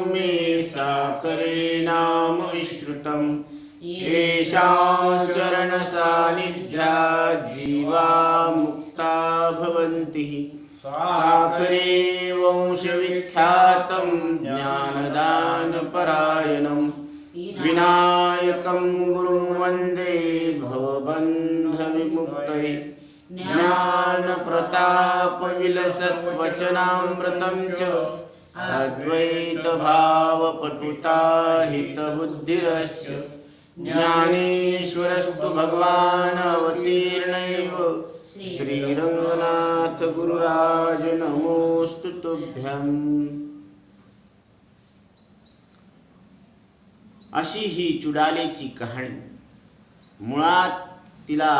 सौम्ये साकरे नाम विश्रुतम् येषां चरणसान्निध्यात् जीवा मुक्ता भवन्ति साकरे वंशविख्यातं ज्ञानदानपरायणं विनायकं गुरुं वन्दे भवबन्धविमुक्तये ज्ञानप्रतापविलसद्वचनामृतं च अद्वैतभावपटुता हितबुद्धिरस्य ज्ञानेश्वरस्तु भगवान् अवतीर्णैव श्रीरंगनाथ गुरुराज नमोस्तु तुभ्यं। अशी ही चुडालेची कहाणी। मुळात तिला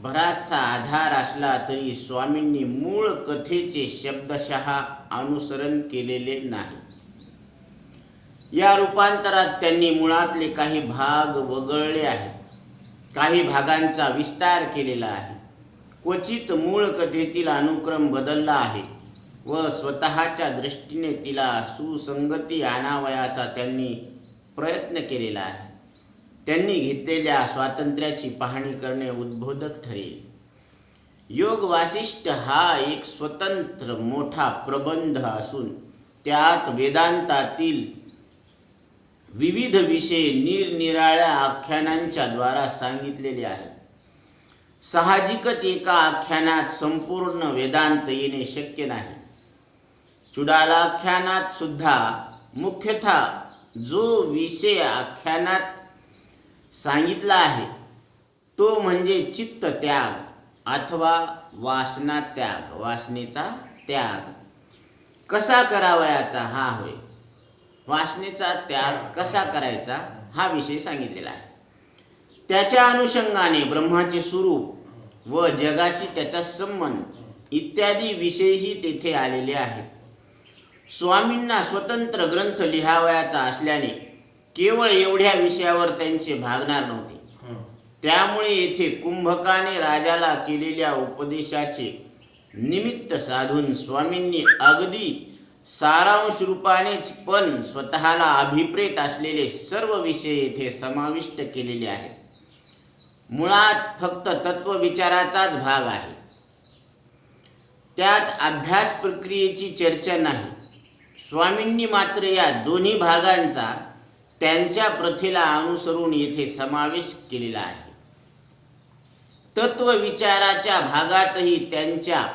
बराचसा आधार असला तरी स्वामींनी मूळ कथेचे शब्दशः अनुसरण केलेले नाही। या रूपांतरात त्यांनी मुळातले काही भाग वगळले आहेत, काही भागांचा विस्तार केलेला आहे, क्वचित मूळ कथेतील अनुक्रम बदलला आहे व स्वतःच्या दृष्टीने तिला सुसंगती आणावयाचा त्यांनी प्रयत्न केलेला आहे। त्यांनी घेतलेल्या स्वातंत्र्याची पाहणी करणे उद्बोधक ठरेल। योग वासिष्ठ हा एक स्वतंत्र मोठा प्रबंध असून त्यात वेदांतातील विविध विषय निरनिराळ्या आख्यानांच्या द्वारा सांगितलेले आहेत। साहजिकच एका आख्यानात संपूर्ण वेदांत येणे शक्य नाही। चुडालाख्यानात सुद्धा मुख्यतः जो विषय आख्यानात सांगितला आहे तो म्हणजे चित्त त्याग अथवा वासना त्याग, वासनेचा त्याग कसा करावयाचा हा होय। वासनेचा त्याग कसा करायचा हा विषय सांगितलेला आहे। त्याच्या अनुषंगाने ब्रह्माचे स्वरूप व जगाशी त्याचा संबंध इत्यादी विषयही तेथे आलेले आहेत। स्वामींना स्वतंत्र ग्रंथ लिहावयाचा असल्याने केवळ एवढ्या विषयावर त्यांचे भागणार नव्हते। त्यामुळे येथे कुंभकाने राजाला केलेल्या उपदेशाचे निमित्त साधून स्वामींनी अगदी सारांश रूपानेच पण स्वतःला अभिप्रेत असलेले सर्व विषय येथे समाविष्ट केलेले आहेत। मुळात फक्त तत्वविचाराचाच भाग आहे, त्यात अभ्यास प्रक्रियेची चर्चा नाही। स्वामींनी मात्र या दोन्ही भागांचा त्यांच्या प्रथेला अनुसरून येथे समावेश केलेला आहे। तत्वविचाराच्या भागातही त्यांच्या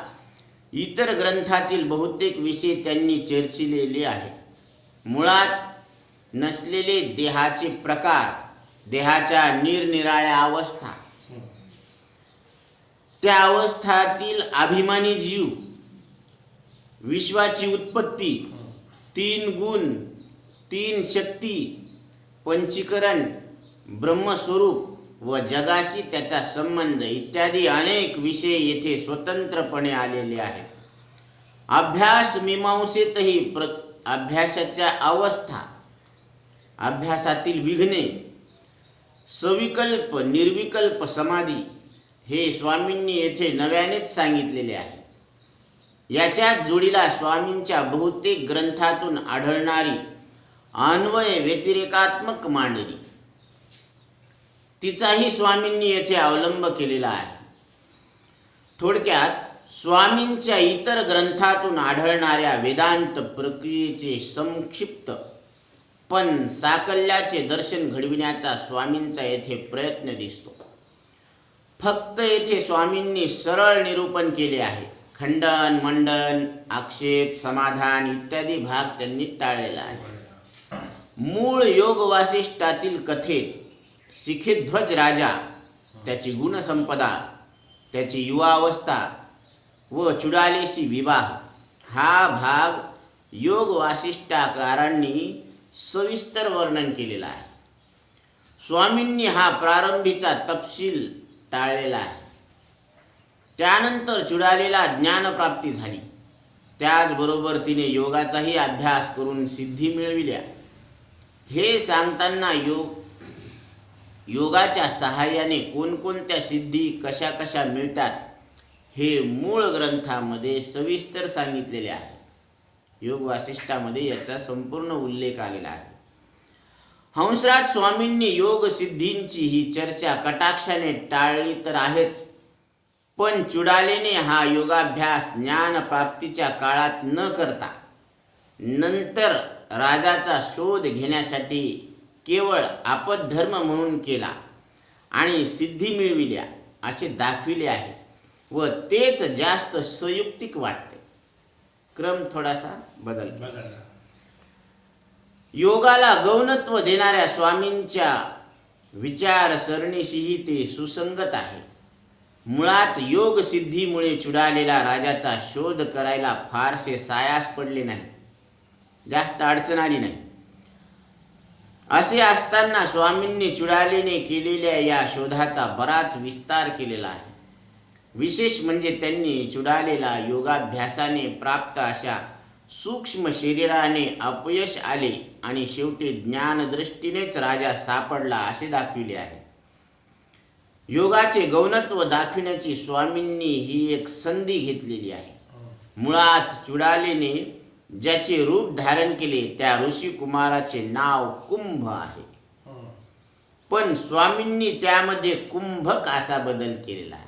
इतर ग्रंथातील बहुतेक विषय त्यांनी चर्चिलेले आहेत। मुळात नसलेले देहाचे प्रकार, देहाच्या निरनिराळ्या अवस्था, त्या अवस्थातील अभिमानी जीव, विश्वाची उत्पत्ती, 3 गुण, 3 शक्ती, पंचीकरण, ब्रह्मस्वरूप व जगाशी त्याचा संबंध इत्यादी अनेक विषय येथे स्वतंत्रपणे आलेले आहेत। अभ्यास मीमांसेतही अभ्यासाच्या अवस्था, अभ्यासातील विघ्ने, सविकल्प निर्विकल्प समाधी हे स्वामींनी येथे नव्यानेच सांगितलेले आहे। याच्याच जोडीला स्वामींच्या बहुतेक ग्रंथातून आढळणारी अन्वय व्यतिरेकात्मक मांडणी, तिचाही स्वामींनी येथे अवलंब केलेला आहे। थोडक्यात स्वामींच्या इतर ग्रंथातून आढळणाऱ्या वेदांत प्रक्रियेचे संक्षिप्त पण साकल्याचे दर्शन घडविण्याचा स्वामींचा येथे प्रयत्न दिसतो। फक्त येथे स्वामींनी सरळ निरूपण केले आहे। खंडन, मंडन, आक्षेप, समाधान इत्यादी भाग त्यांनी टाळलेला आहे। मूळ योग वासिष्ठातील कथेत शिखेध्वज राजा, त्याची गुणसंपदा, त्याची युवावस्था व चुडालेशी विवाह हा भाग योग वासिष्ठाकारांनी सविस्तर वर्णन केलेला आहे। स्वामींनी हा प्रारंभीचा तपशील टाळलेला आहे। त्यानंतर चुडालेला ज्ञानप्राप्ती झाली, त्याचबरोबर तिने योगाचाही अभ्यास करून सिद्धी मिळविल्या। हे सांगताना योगाच्या सहाय्याने कोणकोणत्या सिद्धी कशा कशा मिळतात हे मूळ ग्रंथामध्ये सविस्तर सांगितलेले आहे। योग वासिष्ठामध्ये याचा संपूर्ण उल्लेख आलेला आहे. हंसराज स्वामींनी योग सिद्धींची ही चर्चा कटाक्षाने टाळली तर आहेच, पण चुडालेने हा योगाभ्यास ज्ञान प्राप्तीच्या काळात न करता नंतर राजाचा शोध घेण्यासाठी केवळ आपद्धर्म म्हणून केला आणि सिद्धी मिळविल्या असे दाखविले आहे व तेच जास्त संयुक्तिक वाटते. क्रम थोडासा बदलला. योगाला गौणत्व देणाऱ्या स्वामींच्या विचारसरणीशीही ते सुसंगत आहे. मुळात योग सिद्धीमुळे चुडालेला राजाचा शोध करायला फारसे सायास पडले नाही, जास्त अडचण आली नाही. असे असताना स्वामींनी चुडालेने केलेल्या या शोधाचा बराच विस्तार केलेला आहे. विशेष म्हणजे त्यांनी चुडालेला योगाभ्यासाने प्राप्त अशा सूक्ष्म शरीराने अपयश आले आणि शेवटी ज्ञानदृष्टीनेच राजा सापडला असे दाखविले आहे. योगाचे गौणत्व दाखविण्याची स्वामींनी ही एक संधी घेतलेली आहे. मुळात चुडालेने ज्याचे रूप धारण केले त्या ऋषी कुमाराचे नाव कुंभ आहे, पण स्वामींनी त्यामध्ये कुंभक असा बदल केलेला आहे.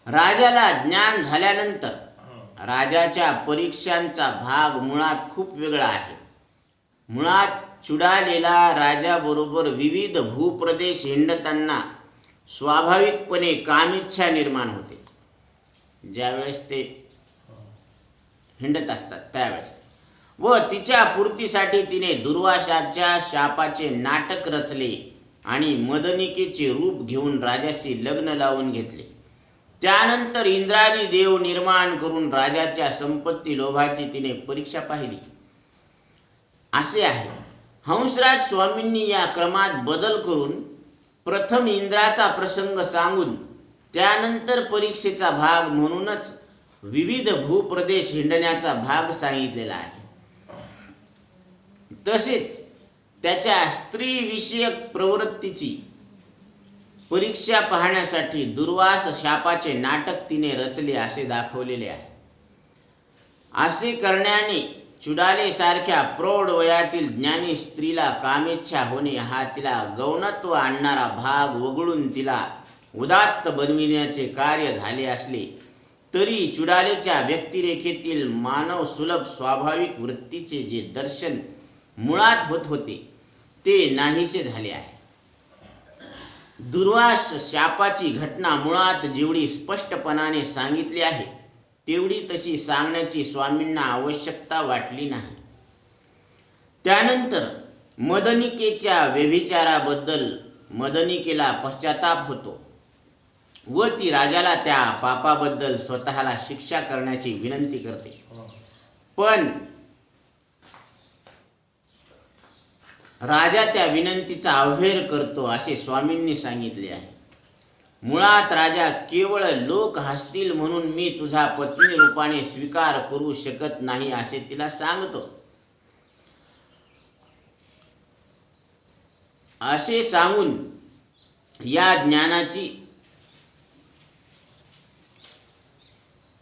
राजाला ज्ञान झाल्यानंतर राजाच्या परीक्षांचा भाग मुळात खूप वेगळा आहे. मुळात चुडालेला राजाबरोबर विविध भूप्रदेश हिंडताना स्वाभाविकपणे कामिच्छा निर्माण होते. ज्यावेळेस ते हिंडत असतात त्यावेळेस, व तिच्या पूर्तीसाठी तिने दुर्वासाच्या शापाचे नाटक रचले आणि मदनिकेचे रूप घेऊन राजाशी लग्न लावून घेतले. त्यानंतर इंद्रादी देव निर्माण करून राजाच्या संपत्ती लोभाची तिने परीक्षा पाहिली असे आहे. हंसराज स्वामींनी या क्रमात बदल करून प्रथम इंद्राचा प्रसंग सांगून त्यानंतर परीक्षेचा भाग म्हणूनच विविध भूप्रदेश हिंडण्याचा भाग सांगितलेला आहे. तसेच त्याच्या स्त्रीविषयक प्रवृत्तीची परीक्षा पाहण्यासाठी दुर्वास शापाचे नाटक तिने रचले असे दाखवलेले आहे. असे करण्याने चुडाले सारख्या प्रौढ वयातील ज्ञानी स्त्रीला कामेच्छा होणे हा तिला गौणत्व आणणारा भाग वगळून तिला उदात्त बनविण्याचे कार्य झाले असले तरी चुडालेच्या व्यक्तिरेखेतील मानव सुलभ स्वाभाविक वृत्तीचे जे दर्शन मुळात होत होते ते नाहीसे झाले आहे. दुर्वास शापाची घटना मुळात जेवढी स्पष्टपणाने सांगितली आहे तेवढी तशी सांगण्याची स्वामींना आवश्यकता वाटली नाही. त्यानंतर मदनिकेच्या व्यभिचाराबद्दल मदनिकेला पश्चाताप होतो व ती राजाला त्या पापाबद्दल स्वतःला शिक्षा करण्याची विनंती करते, पण राजा त्या विनंतीचा अवहेर करतो असे स्वामींनी सांगितले आहे. मुळात राजा केवळ लोक हसतील म्हणून मी तुझा पत्नी रूपाने स्वीकार करू शकत नाही असे तिला सांगतो. असे सांगून या ज्ञानाची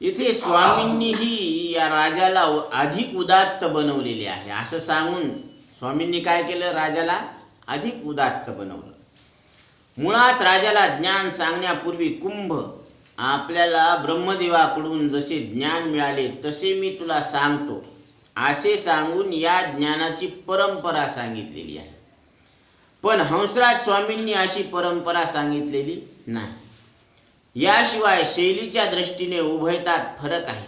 इथे स्वामींनीही या राजाला अधिक उदात्त बनवलेले आहे. असं सांगून स्वामींनी काय केलं, राजाला अधिक उदात्त बनवलं. मुळात राजाला ज्ञान सांगण्यापूर्वी कुंभ आपल्याला ब्रह्मदेवाकडून जसे ज्ञान मिळाले तसे मी तुला सांगतो असे सांगून या ज्ञानाची परंपरा सांगितलेली आहे. पण हंसराज स्वामींनी अशी परंपरा सांगितलेली नाही. याशिवाय शैलीच्या दृष्टीने उभयतात फरक आहे.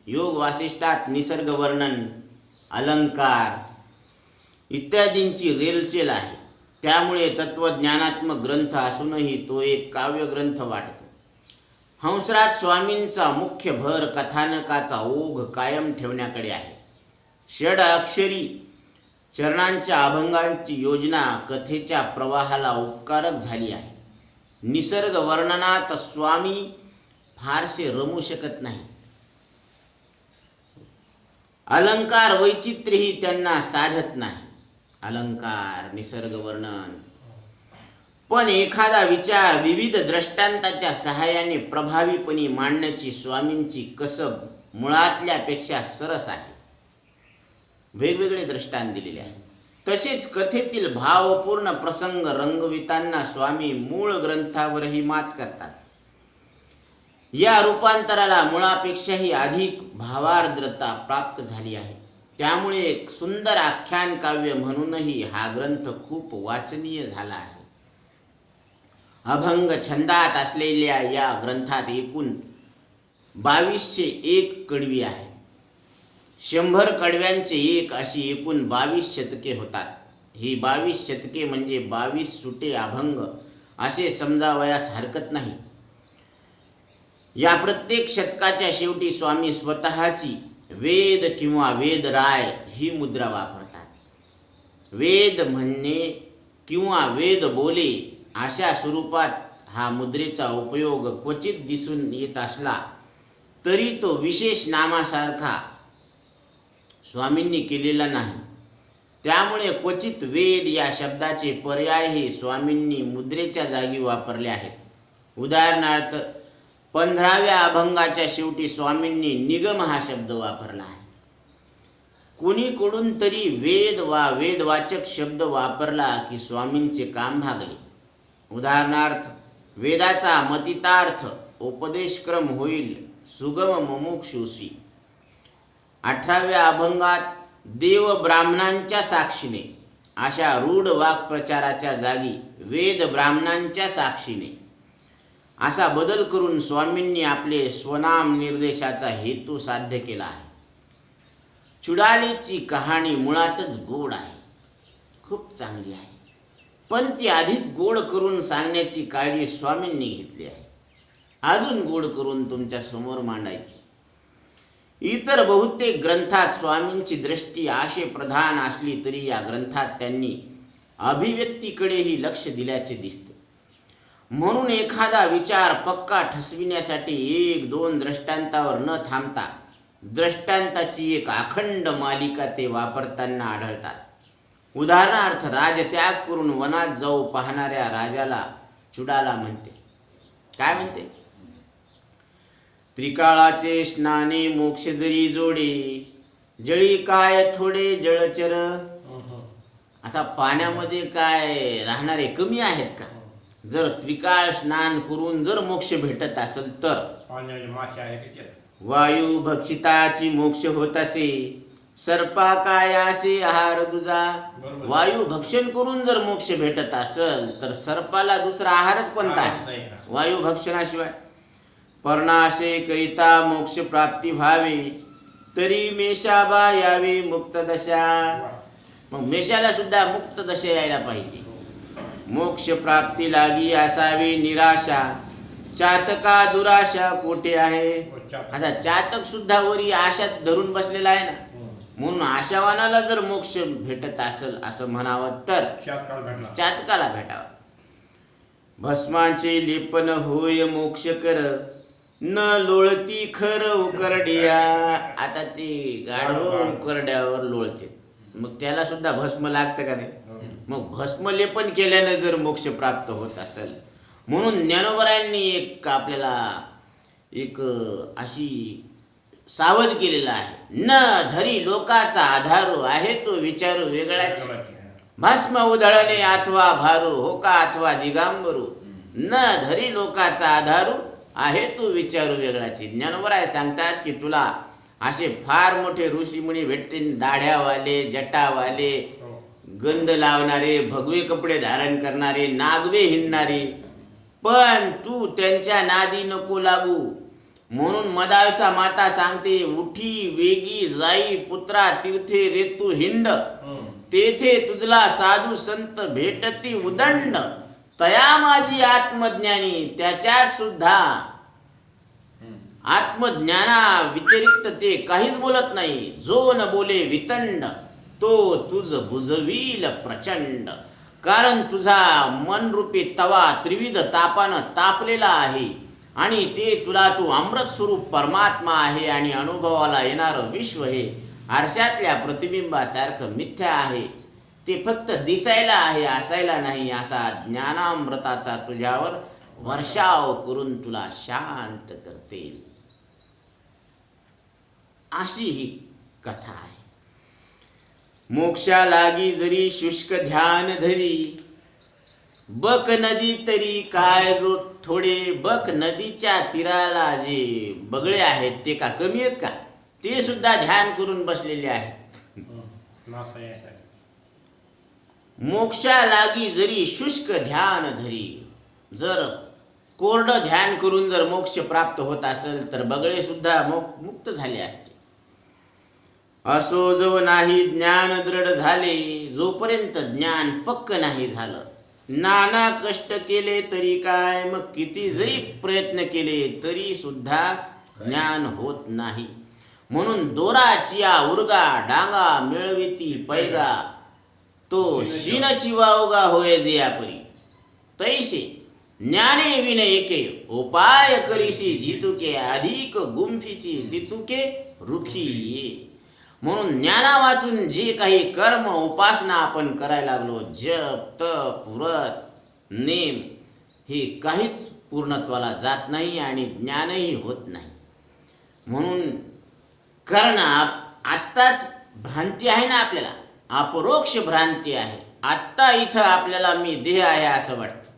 योग वासिष्ठात निसर्ग वर्णन, अलंकार इत्यादींची रेलचेल आहे. त्यामुळे तत्वज्ञानात्मक ग्रंथ असूनही तो एक काव्यग्रंथ वाटतो. हंसराज स्वामींचा मुख्य भर कथानकाचा ओघ कायम ठेवण्याकडे आहे. षड अक्षरी चरणांच्या अभंगांची योजना कथेच्या प्रवाहाला उपकारक झाली आहे. निसर्ग वर्णनात स्वामी फारसे रमू शकत नाही. अलंकार वैचित्र्यही त्यांना साधत नाही. अलंकार, निसर्ग वर्णन, पण एखादा विचार विविध दृष्टांताच्या सहाय्याने प्रभावीपणे मांडण्याची स्वामींची कसब मुळातल्यापेक्षा सरस आहे. वेगवेगळे दृष्टांत दिलेले आहे. तसेच कथेतील भावपूर्ण प्रसंग रंगवितांना स्वामी मूळ ग्रंथावरही मात करतात. या रूपांतराला मुळापेक्षाही अधिक भावार्द्रता प्राप्त झाली आहे. त्यामुळे एक सुंदर आख्यान काव्य म्हणूनही हा ग्रंथ खूप वाचनीय झाला आहे. अभंग छंदात असलेल्या या ग्रंथात एकूण 2201 कडवी आहे. 100 कडव्यांचे एक अशी एकूण 22 शतके होतात. ही 22 शतके म्हणजे 22 सुटे अभंग असे समजावयास हरकत नाही. या प्रत्येक शतकाच्या शेवटी स्वामी स्वतःची वेद किंवा वेदराय ही मुद्रा वापरतात. वेद म्हणणे किंवा वेद बोले अशा स्वरूपात हा मुद्रेचा उपयोग क्वचित दिसून येत असला तरी तो विशेष नामासारखा स्वामींनी केलेला नाही. त्यामुळे क्वचित वेद या शब्दाचे पर्यायही स्वामींनी मुद्रेच्या जागी वापरले आहेत. उदाहरणार्थ 15व्या अभंगाच्या शेवटी स्वामींनी निगम हा शब्द वापरला आहे. कोणीकडून तरी वेद वा वेदवाचक शब्द वापरला की स्वामींचे काम भागले. उदाहरणार्थ वेदाचा मतितार्थ उपदेशक्रम होईल सुगम मुमुक्षुसी. 18व्या अभंगात देव ब्राह्मणांच्या साक्षीने अशा रूढ वाक्प्रचाराच्या जागी वेद ब्राह्मणांच्या साक्षीने असा बदल करून स्वामींनी आपले स्वनाम निर्देशाचा हेतू साध्य केला आहे. चुडालीची कहाणी मुळातच गोड आहे, खूप चांगली आहे, पण ती अधिक गोड करून सांगण्याची काळजी स्वामींनी घेतली आहे. अजून गोड करून तुमच्या समोर मांडायची. इतर बहुतेक ग्रंथात स्वामींची दृष्टी आशे प्रधान असली तरी या ग्रंथात त्यांनी अभिव्यक्तीकडेही लक्ष दिल्याचे दिसते. म्हणून एखादा विचार पक्का ठसविण्यासाठी 1-2 दृष्टांतावर न थांबता दृष्टांताची एक अखंड मालिका ते वापरताना आढळतात. उदाहरणार्थ राजत्याग करून वनात जाऊ पाहणाऱ्या राजाला चुडाला म्हणते. काय म्हणते? त्रिकाळाचे स्नाने मोक्ष जरी जोडे, जळी काय थोडे जळचर. आता पाण्यामध्ये काय राहणारे कमी आहेत का? जर त्रिकाळ स्नान करून जर मोक्ष भेटत असेल तर वायू भक्षिताची मोक्ष होत असे, सर्पा काय असे आहार दुजा. वायू भक्षण करून जर मोक्ष भेटत असेल तर सर्पाला दुसरा आहारच कोणता आहे वायू भक्षणाशिवाय. पर्णाशे करिता मोक्ष प्राप्ती व्हावे, तरी मेषाबा यावे मुक्त दशा. मग मेषाला सुद्धा मुक्त दशा यायला पाहिजे. मोक्ष प्राप्ती लागी असावी निराशा, चातका दुराशा कोठे आहे. आता चातक सुद्धा वरी आशात धरून बसलेला आहे ना. म्हणून आशावानाला जर मोक्ष भेटत असेल असं म्हणावं तर चातकाला भेटावा. भस्माचे लेपन होय मोक्ष कर, न लोळती खर उकरड्या. आता ते गाढव उकरड्यावर लोळते, मग त्याला सुद्धा भस्म लागतं का नाही. मग भस्म लेपन केल्यानं जर मोक्ष प्राप्त होत असेल. म्हणून ज्ञानोबरायांनी एक आपल्याला एक अशी सावध केलेला आहे. न धरी लोकाचा आधारू आहे तो विचारू वेगळाच. भस्म उधळणे अथवा भारू हो का अथवा दिगांबरू, न धरी लोकाचा आधारू आहे तो विचारू वेगळाची. ज्ञानोबराय सांगतात की तुला असे फार मोठे ऋषीमुनी भेटतील, दाढ्यावाले, जटावाले, गंध लावणारे, भगवे कपडे धारण करणारे, नागवे हिंडणारे, पण तू त्यांच्या नादी नको लागू. म्हणून मदालसा माता सांगते, उठी वेगी जाई पुत्रा तीर्थे रेतू हिंड, तेथे तुझला साधू संत भेटती उदंड. तया माझी आत्मज्ञानी, त्याच्यात सुद्धा आत्मज्ञाना व्यतिरिक्त ते काहीच बोलत नाही. जो न बोले वितंड, तो तुझ बुजवील प्रचंड. कारण तुझा मनरूपी तवा त्रिविध तापानं तापलेला आहे आणि ते तुला तू अमृत स्वरूप परमात्मा आहे आणि अनुभवाला येणारं विश्व हे आरशातल्या प्रतिबिंबासारखं मिथ्या आहे. ते फक्त दिसायला आहे, असायला नाही. असा ज्ञानामृताचा तुझ्यावर वर्षाव करून तुला शांत करते. अशी ही कथा आहे. मोक्षा लागी जरी शुष्क ध्यान धरी, बक नदी तरी काय जो थोडे. बक नदीच्या तीराला जे बगळे आहेत ते का कमी आहेत का? ते सुद्धा ध्यान करून बसलेले आहेत. मोक्षा लागी जरी शुष्क ध्यान धरी, जर कोरडं ध्यान करून जर मोक्ष प्राप्त होत असेल तर बगळे सुद्धा मुक्त झाले असते. असो जो नाही ज्ञान दृढ झाले, जोपर्यंत ज्ञान पक्क नाही झालं. नाना कष्ट केले तरी काय, मग किती जरी प्रयत्न केले तरी सुद्धा ज्ञान होत नाही. म्हणून दोराचिया उर्गा डांगा मिळविती पैगा, तो शिनची वावगा होय जियापरी. तैसे ज्ञाने विन एके, उपाय करीसी जितुके. अधिक गुंफीची जितुके रुखी ये. म्हणून ज्ञाना वाचून जे काही कर्म उपासना आपण करायला लागलो, जप तप व्रत नेम, हे काहीच पूर्णत्वाला जात नाही आणि ज्ञानही होत नाही. म्हणून कारण आत्ताच भ्रांती आहे ना आपल्याला, अपरोक्ष भ्रांती आहे. आत्ता इथं आपल्याला मी देह आहे असं वाटतं,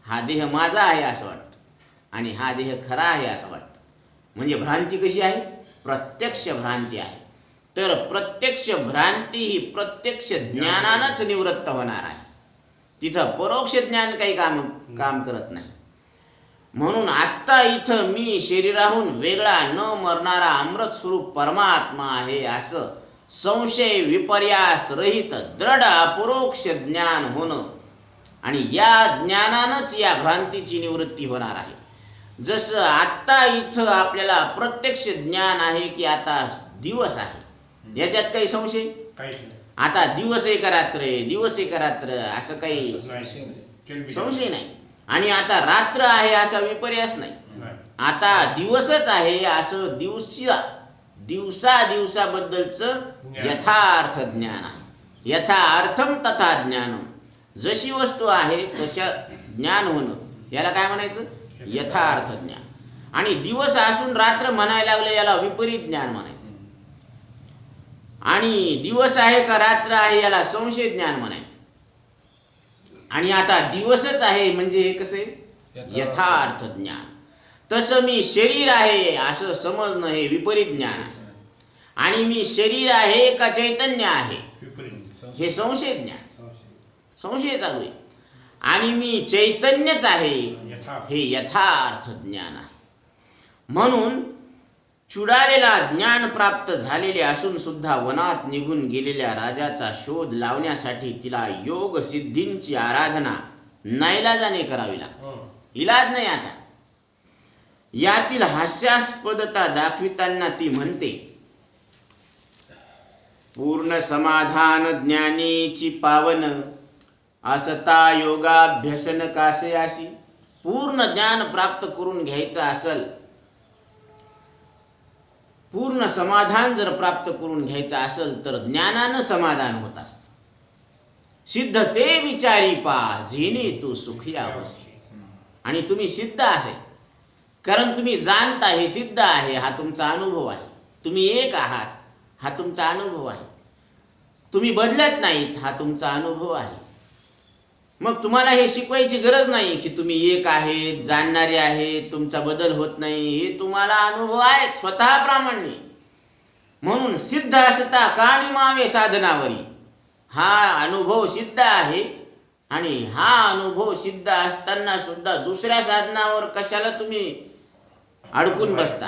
हा देह माझा आहे असं वाटतं आणि हा देह खरा आहे असं वाटतं. म्हणजे भ्रांती कशी आहे? प्रत्यक्ष भ्रांती आहे. तर प्रत्यक्ष भ्रांती ही प्रत्यक्ष ज्ञानानंच निवृत्त होणार आहे. तिथं परोक्ष ज्ञान काही काम करत नाही. म्हणून आत्ता इथं मी शरीराहून वेगळा न मरणारा अमृत स्वरूप परमात्मा आहे असं संशय विपर्यास रहित दृढ अपरोक्ष ज्ञान होणं, आणि या ज्ञानानंच या भ्रांतीची निवृत्ती होणार आहे. जसं आत्ता इथं आपल्याला प्रत्यक्ष ज्ञान आहे की आता दिवस आहे, याच्यात काही संशय? आता दिवस आहे का रात्र आहे, दिवस आहे का रात्र असं काही संशय नाही. आणि आता रात्र आहे असा विपर्यास नाही. आता दिवसच आहे असं दिवसाबद्दलचं यथार्थ ज्ञान आहे. यथा अर्थम तथा ज्ञानम. जशी वस्तू आहे तशा ज्ञान होणं, याला काय म्हणायचं? यथार्थ ज्ञान. आणि दिवस असून रात्र म्हणायला लागलं याला विपरीत ज्ञान म्हणायचं. आणि दिवस आहे का रात्र आहे याला संशय ज्ञान म्हणायचं. आणि आता दिवसच आहे म्हणजे हे कसे? यथार्थ ज्ञान. तसं मी शरीर आहे असं समजणं हे विपरीत ज्ञान आहे. आणि मी शरीर आहे का चैतन्य आहे हे संशय ज्ञान, संशय चालू आहे. आणि मी चैतन्यच आहे हे यथार्थ ज्ञान आहे. म्हणून चुडालेला ज्ञान प्राप्त झालेले असून सुद्धा वनात निघून गेलेल्या राजाचा शोध लावण्यासाठी तिला योग सिद्धींची आराधना नाईलाजाने करावी लागते. इलाज नाही. आता यातील हास्यास्पदता दाखविताना ती म्हणते, पूर्ण समाधान ज्ञानेची पावन, असता योगाभ्यसन कासे अशी. पूर्ण ज्ञान प्राप्त करून घ्यायचं असेल, पूर्ण समाधान जर प्राप्त करून घ्यायचं असेल तर ज्ञानानं समाधान होत असतं. सिद्ध ते विचारी पा, जेणे तू सुखी होसी. आणि तुम्ही सिद्ध आहे कारण तुम्ही जाणता, हे सिद्ध आहे, हा तुमचा अनुभव आहे. तुम्ही एक आहात हा तुमचा अनुभव आहे. तुम्ही बदलत नाहीत हा तुमचा अनुभव आहे. मग तुम्हाला हे शिकवायची गरज नाही की तुम्ही एक आहेत, जाणणारे आहेत, तुमचा बदल होत नाही. हे तुम्हाला अनुभव आहे स्वतः प्रामाण्य. म्हणून सिद्ध असता काणी मावे साधनावरी. हा अनुभव सिद्ध आहे आणि हा अनुभव सिद्ध असताना सुद्धा दुसऱ्या साधनावर कशाला तुम्ही अडकून बसता?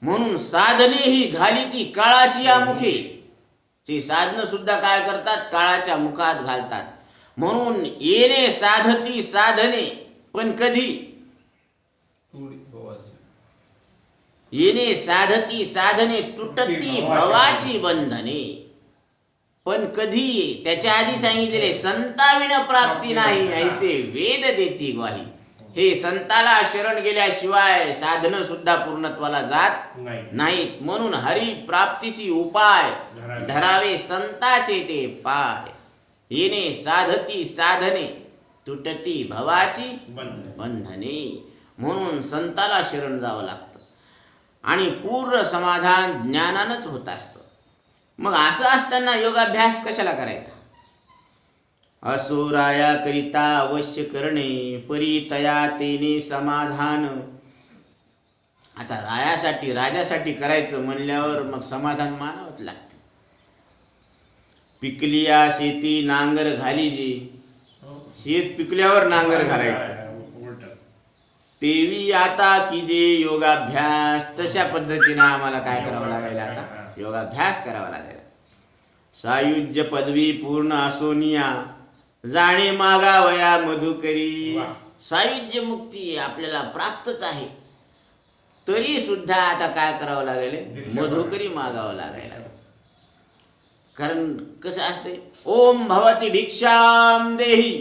म्हणून साधने ही घाली ती काळाची या मुखे. ती साधनं सुद्धा काय करतात? काळाच्या मुखात घालतात. म्हणून येणे साधती साधने, पण कधी? येणे साधती साधने, तुटती भवाची बंधने, पण कधी? त्याच्या आधी सांगितलेले संताविण प्राप्ती नाही ऐसे वेद देती ग्वाही. हे संताला शरण गेल्याशिवाय साधनं सुद्धा पूर्णत्वाला जात नाहीत. म्हणून हरी प्राप्तीची उपाय धरावे संताचे ते पाय. येणे साधती साधने, तुटती भवाची बंधने. म्हणून संताला शरण जावं लागतं. आणि पूर्ण समाधान ज्ञानानंच होत असतं. मग असं असताना योगाभ्यास कशाला करायचा? असुराया करिता अवश्य करणे, परी तया तेने समाधान. आता राजासाठी करायचं म्हणल्यावर मग समाधान मानावंच लागतं. पिकलिया शेती नांगर घालीजे, शेत पिकल्यावर नांगर घालायचं. तेवी आता की जे योगाभ्यास, तशा पद्धतीनं आम्हाला काय करावं लागेल? आता योगाभ्यास करावा लागेल. सायुज्य पदवी पूर्ण असोनिया, जाणे मागावया मधुकरी. सायुज्य मुक्ती आपल्याला प्राप्तच आहे, तरी सुद्धा आता काय करावं लागेल? मधुकरी मागावं लागेल. कारण कसं असते, ओम भवती भिक्षाम देही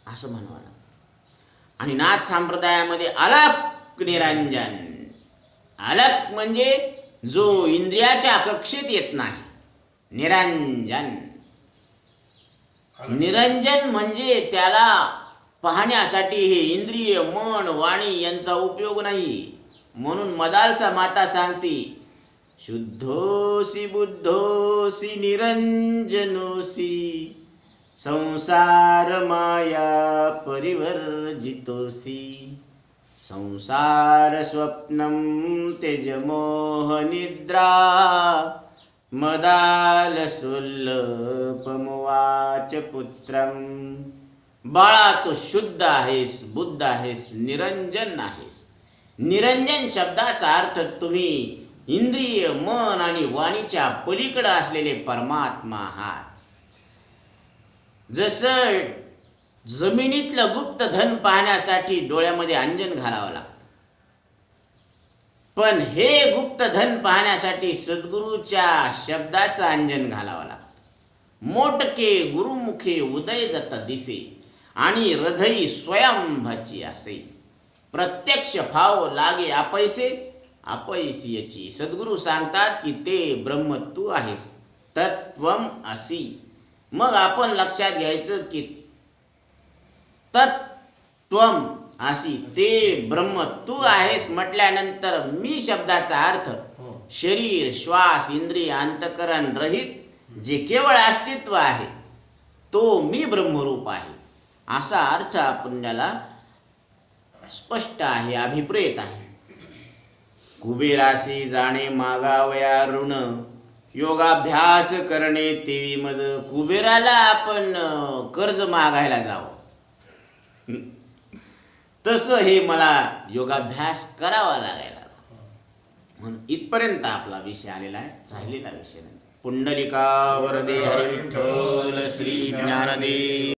असं म्हणावं लागतं. आणि नाथ संप्रदायामध्ये अलक निरंजन, अलक म्हणजे जो इंद्रियाच्या कक्षेत येत नाही, निरंजन. निरंजन म्हणजे त्याला पाहण्यासाठी हे इंद्रिय मन वाणी यांचा उपयोग नाही. म्हणून मदालसा माता सांगते, शुद्धोसी बुद्धोसी निरंजनोसी, संसार माया परिवर्जितोसी. संसार स्वप्नम तेज मोह निद्रा, मदालसुल्लपमुवाच पुत्रम. बाळा तू शुद्ध आहेस, बुद्ध आहेस, निरंजन आहेस. निरंजन शब्दाचा अर्थ तुम्ही इंद्रिय मन आणि वाणीच्या पलीकडे असलेले परमात्मा आहात. जसं जमिनीतलं गुप्त धन पाहण्यासाठी डोळ्यामध्ये अंजन घालावं लागतं, पण हे गुप्त धन पाहण्यासाठी सद्गुरूच्या शब्दाचं अंजन घालावं लागतं. मोटके गुरुमुखे उदय जत दिसे, आणि हृदयी स्वयंभाची असे. प्रत्यक्ष भाव लागे अपैसे, अपैसीयची. सद्गुरू सांगतात की ते ब्रह्म तू आहेस, तत्वम असी. मग आपण लक्षात घ्यायचं की तत्वम असी, ते ब्रह्म तू आहेस म्हटल्यानंतर मी शब्दाचा अर्थ शरीर श्वास इंद्रिय अंतकरण रहित जे केवळ अस्तित्व आहे, तो मी ब्रह्मरूप आहे, असा अर्थ आपल्याला स्पष्ट आहे, अभिप्रेत आहे. कुबेरासी जाणे मागावया ऋण, योगाभ्यास करणे तेवी मज. कुबेराला आपण कर्ज मागायला जावं, तसं हे मला योगाभ्यास करावा लागेल. म्हणून इथपर्यंत आपला विषय आलेला आहे. राहिलेला विषय पुंडलिका वरदे हरी विठ्ठल श्री ज्ञानदेव.